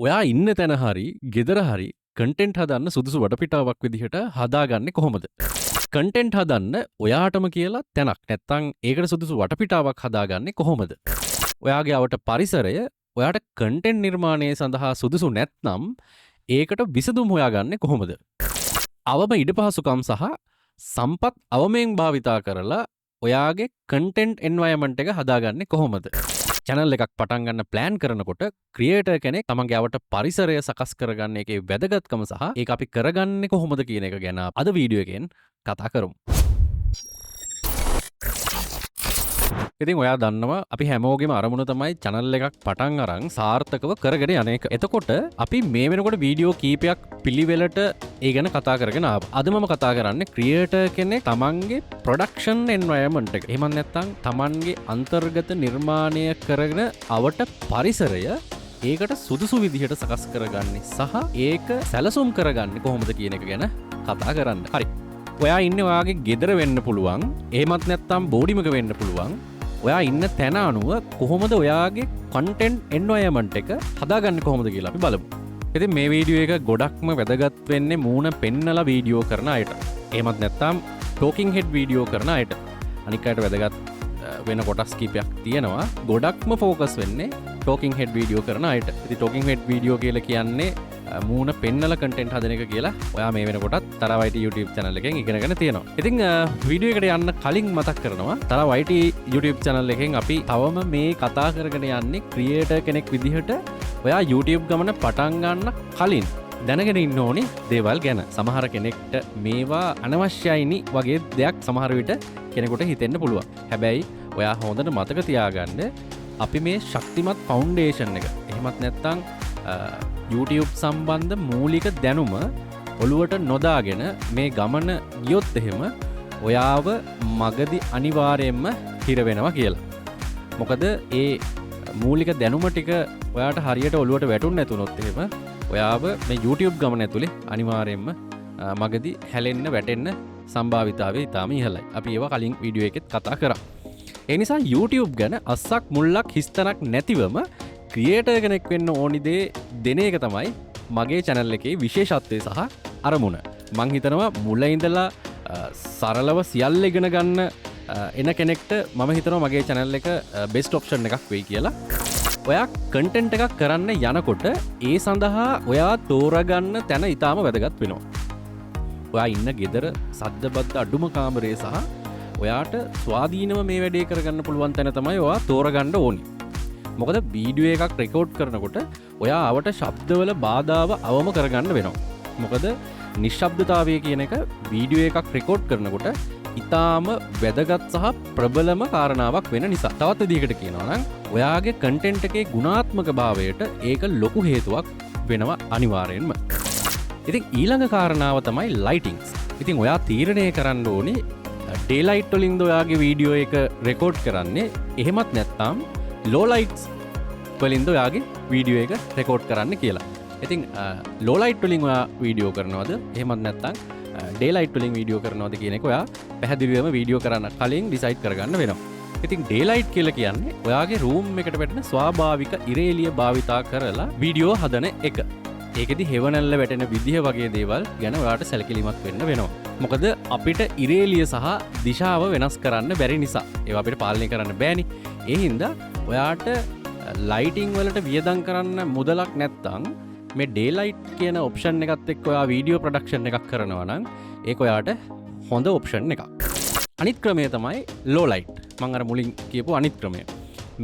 ඔයා ඉන්න තැන හරි ගෙදර හරි කන්ටෙන්ට් හදන්න සුදුසු වටපිටාවක් විදිහට හදාගන්නේ කොහොමද? කන්ටෙන්ට් හදන්න ඔයාටම කියලා තැනක් නැත්තං ඒකට සුදුසු වටපිටාවක් හදාගන්නේ කොහොමද? ඔයාගේ අවට පරිසරය ඔයාට කන්ටෙන්ට් නිර්මාණය සඳහා සුදුසු නැත්නම් ඒකට විසඳුම් හොයාගන්නේ කොහොමද? අවම ඉඩපහසුකම් සහ සම්පත් අවමයෙන් භාවිතා කරලා ඔයාගේ කන්ටෙන්ට් එන්වයරන්මන්ට් එක හදාගන්නේ කොහොමද? channel එකක් පටන් ගන්න plan කරනකොට ක්‍රියේටර් කෙනෙක් තමන්ගේ අවට පරිසරය සකස් කරගන්න එකේ වැදගත්කම සහ ඒක අපි කරගන්නේ කොහොමද කියන එක ගැන අද වීඩියෝ එකෙන් කතා කරමු. ඉතින් ඔයා දන්නවා අපි හැමෝගෙම අරමුණ තමයි channel එකක් පටන් අරන් සාර්ථකව කරගෙන යන එක. එතකොට අපි මේ වෙනකොට වීඩියෝ කීපයක් පිළිවෙලට ඒ ගැන කතා කරගෙන ආවා. අද මම කතා කරන්නේ ක්‍රියේටර් කෙනෙක් තමන්ගේ ප්‍රොඩක්ෂන් එන්වයරන්මන්ට් එක. එහෙම නැත්නම් තමන්ගේ අන්තර්ගත නිර්මාණය කරගෙන අවට පරිසරය ඒකට සුදුසු විදිහට සකස් කරගන්නේ සහ ඒක සැලසුම් කරගන්නේ කොහොමද කියන එක ගැන කතා කරන්න. හරි. ඔයා ඉන්නේ ඔයාගේ ගෙදර වෙන්න පුළුවන්. එහෙමත් නැත්නම් බෝඩිමක වෙන්න පුළුවන්. ඔයා ඉන්න තැන අනුව කොහොමද ඔයාගේ කන්ටෙන්ට් එන්වයරන්මන්ට් එක හදාගන්නේ කොහොමද කියලා අපි බලමු. ඉතින් මේ වීඩියෝ එක ගොඩක්ම වැදගත් වෙන්නේ මූණ පෙන්නලා වීඩියෝ කරන අයට. එහෙමත් නැත්නම් ටෝකින් හෙඩ් වීඩියෝ කරන අයට. අනික් අයට වැදගත් වෙන කොටස් කීපයක් තියෙනවා. ගොඩක්ම ફોකස් වෙන්නේ ටෝකින් හෙඩ් වීඩියෝ කරන අයට. ඉතින් ටෝකින් හෙඩ් වීඩියෝ කියලා කියන්නේ මූණ පෙන්නලා කන්ටෙන්ට් හදන එක කියලා ඔයා මේ වෙනකොටත් තරවයිට YouTube channel එකෙන් ඉගෙනගෙන තියෙනවා. ඉතින් වීඩියෝ එකට යන්න කලින් මතක් කරනවා තරවයිට YouTube channel එකෙන් අපි තවම මේ කතා කරගෙන යන්නේ ක්‍රියේටර් කෙනෙක් විදිහට ඔයා YouTube ගමන පටන් ගන්න කලින් දැනගෙන ඉන්න ඕනි දේවල් ගැන. සමහර කෙනෙක්ට මේවා අනවශ්‍යයිනි වගේ දෙයක් සමහර විට කෙනෙකුට හිතෙන්න පුළුවන්. හැබැයි ඔයා හොඳට මතක තියාගන්න අපි මේ ශක්තිමත් ෆවුන්ඩේෂන් එක එහෙමත් නැත්නම් YouTube සම්බන්ධ මූලික දැනුම ඔළුවට නොදාගෙන මේ ගමන ගියොත් එහෙම ඔයාව මගදි අනිවාර්යයෙන්ම හිර වෙනවා කියලා. මොකද ඒ මූලික දැනුම ටික ඔයාට හරියට ඔළුවට වැටුන්නේ නැතුනොත් එහෙම ඔයාව මේ YouTube ගමන ඇතුලේ අනිවාර්යයෙන්ම මගදි හැලෙන්න වැටෙන්න සම්භාවිතාවය ඉතාම ඉහළයි. අපි ඒවා කලින් වීඩියෝ එකෙත් කතා කරා. ඒ නිසා YouTube ගැන අස්සක් මුල්ලක් හිස්තනක් නැතිවම ක්‍රියේටර් කෙනෙක් වෙන්න ඕනි දේ දෙන එක තමයි මගේ channel එකේ විශේෂත්වය සහ අරමුණ. මං හිතනවා මුල ඉඳලා සරලව සියල්ල ඉගෙන ගන්න එන කෙනෙක්ට මම හිතනවා මගේ channel එක best option එකක් වෙයි කියලා. ඔයා content එකක් කරන්න යනකොට ඒ සඳහා ඔයා තෝරගන්න තැන ඊටාම වැදගත් වෙනවා. ඔයා ඉන්න ගෙදර සද්ද බද්ද අඩුම කාමරේ සහ ඔයාට ස්වාධීනව මේ වැඩේ කරගන්න පුළුවන් තැන තමයි ඔයා තෝරගන්න ඕනි. මොකද වීඩියෝ එකක් රෙකෝඩ් කරනකොට ඔයා අවට ශබ්දවල බාධාව අවම කරගන්න වෙනවා. මොකද නිශ්ශබ්දතාවය කියන එක වීඩියෝ එකක් රෙකෝඩ් කරනකොට ඉතාම වැදගත් සහ ප්‍රබලම කාරණාවක් වෙන නිසා. තවත් විදිහකට කියනවා නම් ඔයාගේ කන්ටෙන්ට් එකේ ගුණාත්මක භාවයට ඒක ලොකු හේතුවක් වෙනවා අනිවාර්යෙන්ම. ඉතින් ඊළඟ කාරණාව තමයි ලයිටින්ග්ස්. ඉතින් ඔයා තීරණය කරන්න ඕනේ ඩේ ලයිට් වලින්ද ඔයාගේ වීඩියෝ එක රෙකෝඩ් කරන්නේ එහෙමත් නැත්නම් ලෝ ලයිට්ස් වලින්ද ඔයාගේ වීඩියෝ එක රෙකෝඩ් කරන්න කියලා. ඉතින් ලෝ ලයිට් වලින් ඔයා වීඩියෝ කරනවද එහෙමත් නැත්නම් ඩේ ලයිට් වලින් වීඩියෝ කරනවද කියන එක ඔයා පැහැදිලිවම වීඩියෝ කරන්න කලින් ඩිසයිඩ් කරගන්න වෙනවා. ඉතින් ඩේ ලයිට් කියලා කියන්නේ ඔයාගේ රූම් එකට වැටෙන ස්වාභාවික ඉර එළිය භාවිතා කරලා වීඩියෝ හදන එක. ඒකෙදි හෙවණැල්ල වැටෙන විදිහ වගේ දේවල් ගැන ඔයාට සැලකිලිමත් වෙන්න වෙනවා. මොකද අපිට ඉර එළිය සහ දිශාව වෙනස් කරන්න බැරි නිසා. ඒවා අපිට පාලනය කරන්න බෑනේ. ඒ හින්දා ඔයාට ලයිටිං වලට වියදම් කරන්න මුදලක් නැත්තම් මේ ඩේ ලයිට් කියන ඔප්ෂන් එකත් එක්ක ඔයා වීඩියෝ ප්‍රොඩක්ෂන් එකක් කරනවා නම් ඒක ඔයාට හොඳ ඔප්ෂන් එකක්. අනිත් ක්‍රමය තමයි ලෝ ලයිට්. මම අර මුලින් කියපු අනිත් ක්‍රමය.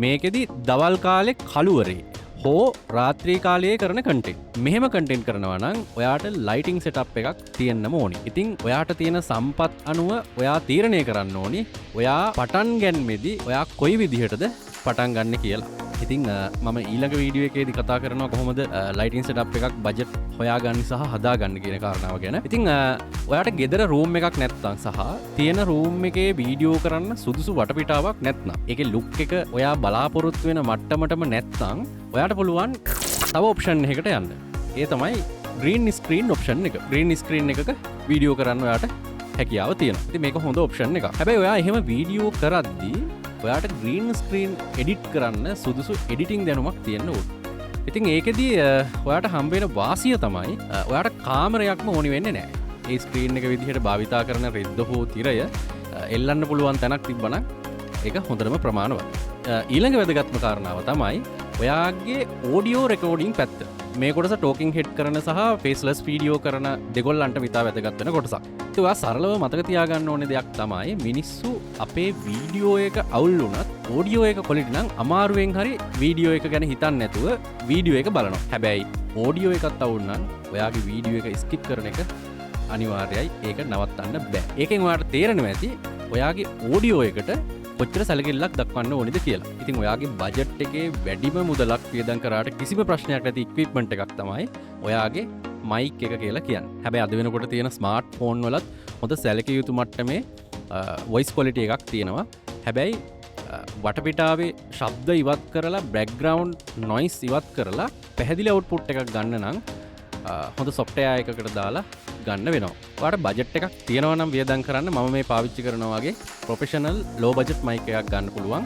මේකෙදි දවල් කාලේ කළුවරේ හෝ රාත්‍රී කාලයේ කරන කන්ටෙන්ට්. මෙහෙම කන්ටෙන්ට් කරනවා නම් ඔයාට ලයිටිං සෙටප් එකක් තියෙන්නම ඕනි. ඉතින් ඔයාට තියෙන සම්පත් අනුව ඔයා තීරණය කරන්න ඕනි ඔයා පටන් ගැනීමේදී ඔයා කොයි විදිහටද පටන් ගන්න කියලා. ඉතින් මම ඊළඟ වීඩියෝ එකේදී කතා කරනවා කොහොමද ලයිටිං සෙටප් එකක් බජට් හොයාගන්න සහ හදාගන්න කියන කාරණාව ගැන. ඉතින් ඔයාට ගෙදර රූම් එකක් නැත්නම් සහ තියෙන රූම් එකේ වීඩියෝ කරන්න සුදුසු වටපිටාවක් නැත්නම් ඒකේ ලුක් එක ඔයා බලාපොරොත්තු වෙන මට්ටමටම නැත්නම් ඔයාට පුළුවන් තව ඔප්ෂන් එකකට යන්න. ඒ තමයි ග්‍රීන් ස්ක්‍රීන් ඔප්ෂන් එක. ග්‍රීන් ස්ක්‍රීන් එකක වීඩියෝ කරන්න ඔයාට හැකියාව තියෙනවා. ඉතින් මේක හොඳ ඔප්ෂන් එකක්. හැබැයි ඔයා එහෙම වීඩියෝ කරද්දී ඔයාට ග්‍රීන් ස්ක්‍රීන් එඩිට් කරන්න සුදුසු එඩිටිං දැනුමක් තියෙන්න ඕන. ඉතින් ඒකෙදී ඔයාට හම්බෙන වාසිය තමයි ඔයාට කාමරයක්ම ඕනි වෙන්නේ නෑ. ඒ ස්ක්‍රීන් එක විදිහට භාවිතා කරන රෙද්ද හෝ තිරය එල්ලන්න පුළුවන් තැනක් තිබ්බනම් ඒක හොඳටම ප්‍රමාණවත්. ඊළඟ වැදගත්ම කාරණාව තමයි ඔයාගේ ඕඩියෝ රෙකෝඩිං පැත්ත. මේ කොටස ටෝකින් හෙඩ් කරන සහ ෆේස්ලස් වීඩියෝ කරන දෙගොල්ලන්ට විතා වැදගත් වෙන කොටසක්. ඒවා සරලව මතක තියාගන්න ඕනේ දෙයක් තමයි මිනිස්සු අපේ වීඩියෝ එක අවුල් වුණත් ඕඩියෝ එක කොලිටි නම් අමාරුවෙන් හරි වීඩියෝ එක ගැන හිතන්නේ නැතුව වීඩියෝ එක බලනවා. හැබැයි ඕඩියෝ එකත් අවුල් නම් ඔයාගේ වීඩියෝ එක ස්කිප් කරන එක අනිවාර්යයි. ඒක නවත්තන්න බෑ. ඒකෙන් ඔයාට තේරෙනවා ඇති ඔයාගේ ඕඩියෝ එකට කොච්චර සැලකිල්ලක් දක්වන්න ඕනිද කියලා. ඉතින් ඔයාගේ බජට් එකේ වැඩිම මුදලක් වියදම් කරාට කිසිම ප්‍රශ්නයක් නැති ඉක්විප්මන්ට් එකක් තමයි ඔයාගේ මයික් එක කියලා කියන්නේ. හැබැයි අද වෙනකොට තියෙන ස්මාර්ට් ෆෝන් වලත් හොඳ සැලකිය යුතු මට්ටමේ වොයිස් ක්වොලිටි එකක් තියෙනවා. හැබැයි වටපිටාවේ ශබ්ද ඉවත් කරලා බෑග්ග්‍රවුන්ඩ් නොයිස් ඉවත් කරලා පැහැදිලි අවුට්පුට් එකක් ගන්න නම් හොඳ සොෆ්ට්වෙයාර් එකකට දාලා ගන්න වෙනවා. ඔයාට බජට් එකක් තියෙනවා නම් වියදම් කරන්න මම මේ පාවිච්චි කරනවා වගේ ප්‍රොෆෙෂනල් ලෝ බජට් මයික් එකක් ගන්න පුළුවන්.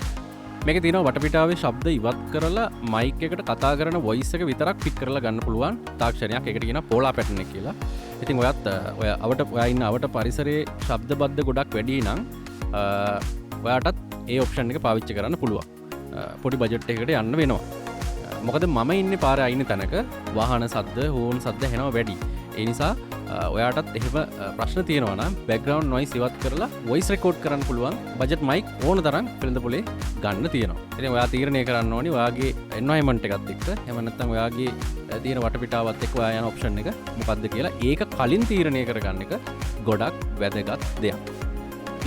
මේක තියෙනවා වටපිටාවේ ශබ්ද ඉවත් කරලා මයික් එකට කතා කරන වොයිස් එක විතරක් පික් කරලා ගන්න පුළුවන් තාක්ෂණයක්. ඒකට කියනවා පෝලා පැටර්න් එක කියලා. ඉතින් ඔයත් ඔයා ඉන්න අවට පරිසරයේ ශබ්ද බද්ද ගොඩක් වැඩි නම් ඔයාටත් ඒ ඔප්ෂන් එක පාවිච්චි කරන්න පුළුවන්. පොඩි බජට් එකකට යන්න වෙනවා. මොකද මම ඉන්නේ පාරේ අයින තැනක වාහන සද්ද හෝන් සද්ද හෙනවා වැඩි. ඒ නිසා ඔයාටත් එහෙම ප්‍රශ්න තියෙනවා නම් බෑග්ග්‍රවුන්ඩ් නොයිස් ඉවත් කරලා වොයිස් රෙකෝඩ් කරන්න පුළුවන් බජට් මයික් ඕන තරම් වෙළඳපොලේ ගන්න තියෙනවා. ඉතින් ඔයා තීරණය කරන්න ඕනි ඔයාගේ එන්වයරන්මන්ට් එකත් එක්ක එහෙම නැත්නම් ඔයාගේ තියෙන වටපිටාවත් එක්ක ඔයා යන ඔප්ෂන් එක මොකක්ද කියලා ඒක කලින් තීරණය කරගන්න එක ගොඩක් වැදගත් දෙයක්.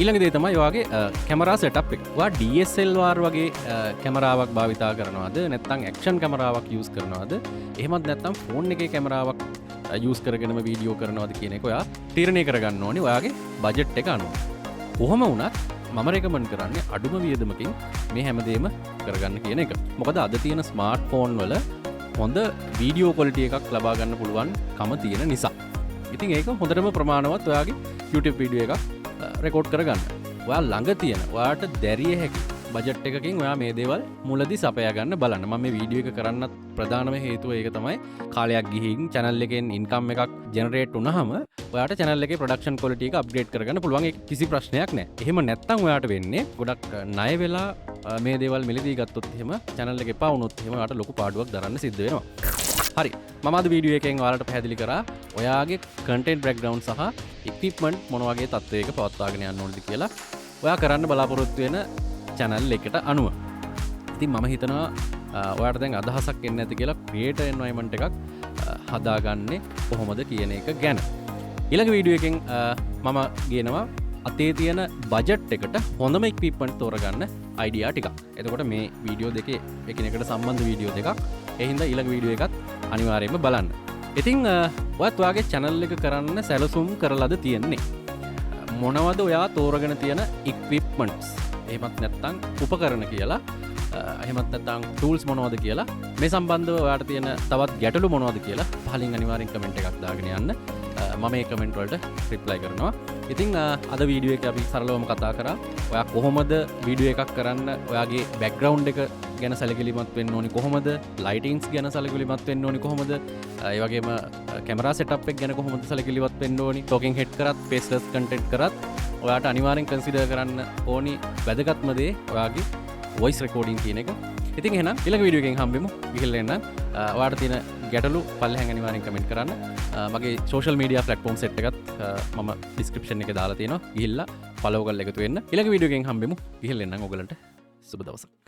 ඊළඟ දේ තමයි ඔයාගේ කැමරා සෙටප් එක. ඔයා DSLR වගේ කැමරාවක් භාවිතා කරනවද නැත්නම් ඇක්ෂන් කැමරාවක් යූස් කරනවද? එහෙමත් නැත්නම් ෆෝන් එකේ කැමරාවක් යූස් කරගෙනම වීඩියෝ කරනවද කියන එක ඔයා තීරණය කරගන්න ඕනේ ඔයාගේ බජට් එක අනුව. කොහොම වුණත් මම රෙකමන්ඩ් කරන්නේ අඩුම වියදමකින් මේ හැමදේම කරගන්න කියන එක. මොකද අද තියෙන ස්මාර්ට් ෆෝන් වල හොඳ වීඩියෝ ක්වොලිටි එකක් ලබා ගන්න පුළුවන් කම තියෙන නිසා. ඉතින් ඒක හොඳටම ප්‍රමාණවත් ඔයාගේ YouTube වීඩියෝ එකක් රෙකෝඩ් කරගන්න. ඔයා ළඟ තියෙන ඔයාට දැරිය හැකි බජට් එකකින් ඔයා මේ දේවල් මුලදී සපයා ගන්න බලන්න. මම මේ වීඩියෝ එක කරන්නත් ප්‍රධානම හේතුව ඒක තමයි කාලයක් ගිහින් channel එකෙන් income එකක් generate වුණාම ඔයාට channel එකේ production quality එක upgrade කරගන්න පුළුවන්. ඒක කිසි ප්‍රශ්නයක් නැහැ. එහෙම නැත්නම් ඔයාට වෙන්නේ ගොඩක් ණය වෙලා මේ දේවල් මිලදී ගත්තොත් එහෙම channel එක එපා වුණොත් එහෙම ඔයාට ලොකු පාඩුවක් දරන්න සිද්ධ වෙනවා. හරි. මම අද වීඩියෝ එකෙන් ඔයාලට පැහැදිලි කරා ඔයාගේ content background සහ equipment මොන වගේ තත්ත්වයක පවත්වාගෙන යන්න ඕනද කියලා ඔයා කරන්න බලාපොරොත්තු වෙන channel එකට අනුව. ඉතින් මම හිතනවා ඔයාට දැන් අදහසක් එන්න ඇති කියලා ක්‍රියේටර් එන්වයරන්මන්ට් එකක් හදාගන්නේ කොහොමද කියන එක ගැන. ඊළඟ වීඩියෝ එකෙන් මම ගේනවා අතේ තියෙන බජට් එකට හොඳම ඉක්විප්මන්ට් තෝරගන්න අයිඩියා ටිකක්. එතකොට මේ වීඩියෝ දෙකේ එකිනෙකට සම්බන්ධ වීඩියෝ දෙකක්. ඒ හින්දා ඊළඟ වීඩියෝ එකත් අනිවාර්යයෙන්ම බලන්න. ඉතින් ඔයත් ඔයාගේ channel එක කරන්න සැලසුම් කරලාද තියෙන්නේ? මොනවද ඔයා තෝරගෙන තියෙන ඉක්විප්මන්ට්ස්? එහෙමත් නැත්නම් උපකරණ කියලා එහෙමත් නැත්නම් ටූල්ස් මොනවද කියලා මේ සම්බන්ධව ඔයාට තියෙන තවත් ගැටලු මොනවද කියලා පහලින් අනිවාර්යෙන් කමෙන්ට් එකක් දාගෙන යන්න. මම මේ කමෙන්ට් වලට රිප්ලයි කරනවා. ඉතින් අද වීඩියෝ එකේ අපි සරලවම කතා කරා ඔයා කොහොමද වීඩියෝ එකක් කරන්න ඔයාගේ බෑග්ග්‍රවුන්ඩ් එක ගැන සැලකිලිමත් වෙන්න ඕනි කොහොමද, ලයිටින්ග්ස් ගැන සැලකිලිමත් වෙන්න ඕනි කොහොමද, ඒ වගේම කැමරා සෙටප් එක ගැන කොහොමද සැලකිලිමත් වෙන්න ඕනි, ටෝකින් හෙඩ් කරත් ෆේස්ලස් කන්ටෙන්ට් කරත් ඔයාට අනිවාර්යෙන් කන්සිඩර් කරන්න ඕනි වැදගත්ම දේ ඔයාගේ වොයිස් රෙකෝඩින් කියන එක. ඉතින් එහෙනම් ඊළඟ වීඩියෝ එකෙන් හම්බෙමු. ගිහිල්ලා එන්න. ඔයාට තියෙන ගැටලු පල්ලෙහාන් අනිවාර්යෙන් කමෙන්ට් කරන්න. මගේ සෝෂල් මීඩියා ප්ලැට්ෆෝම් සෙට් එකත් මම ඩිස්ක්‍රිප්ෂන් එකේ දාලා තියෙනවා. ගිහිල්ලා ෆලෝ කරලා එකතු වෙන්න. ඊළඟ වීඩියෝ එකෙන් හම්බෙමු. ගිහිල්ලා එන්න. ඔයගලන්ට සුබ දවසක්.